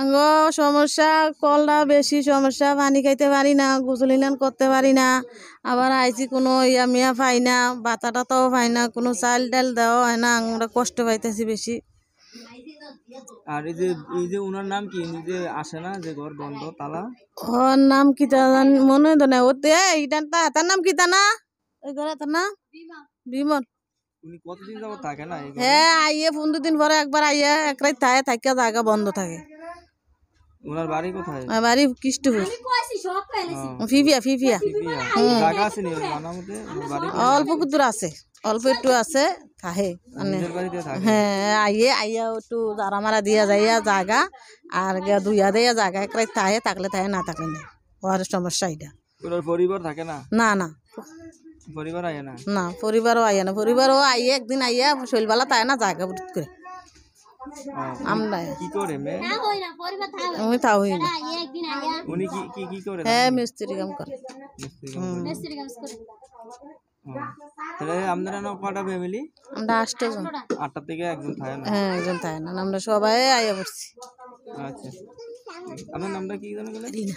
আঙ্গ সমস্যা কলটা বেশি সমস্যা, পানি খাইতে পারি না, গোসল স্নান করতে পারি না। আবার আইসি কোনো ইয়া মিয়া পাই না, বাতা টাতাও পাই না, কোনো চাল ডাল দেওয়া হয় না, আমরা কষ্ট পাইতেছি বেশি। আর এই যে ওনার নাম কি, উনি যে আসে না, যে ঘর বন্ধ তালা? ওর নাম কি তা মনে তো না, ওতে এইটা তার নাম কি তা না, ওই ঘরে তার না বিমল। উনি কতদিন যাবত থাকে না এই ঘরে? হ্যাঁ, আইয়ে 15 দিন পরে একবার আইয়া এক রাত থাকে, থাকিয়া জায়গা বন্ধ থাকে। ওনার বাড়ি কোথায়? আমার বাড়ি কৃষ্টপুর, ফিফিয়া ফিফিয়া। জায়গা আছে নি জানা মতে? ওনার বাড়ি অল্প কুদুর আছে, অল্প একটু আছে, থাকে মানে। নিজের বাড়িতে থাকে? হ্যাঁ, আইয়া একটু জারা মারা দিয়া যাইয়া জায়গা, আর দুইয়া দেয়া জায়গা এক রাত থাকে, থাকলে থাকে, না থাকলে নেই। ওর সমস্যা এটা। ওনার পরিবার থাকে না? না না পরিবার আয় না? না, পরিবারও আইয়া না, পরিবারও আইয়ে একদিন আইয়া শৈলবেলা তাই না জায়গা বুট করে আমরা কি করে মেয়ে? আমি তাও হই না। উনি কি কি কি করে? হ্যাঁ, মিস্ত্রি কাম করে। তাহলে আপনারা না কটা ফ্যামিলি? আমরা 8 জন। 8টা থেকে একজন থাকে না? হ্যাঁ, একজন থাকে না, আমরা সবাই আইয়া পড়ছি। আচ্ছা, আপনার নামটা কি জানো? রিনা।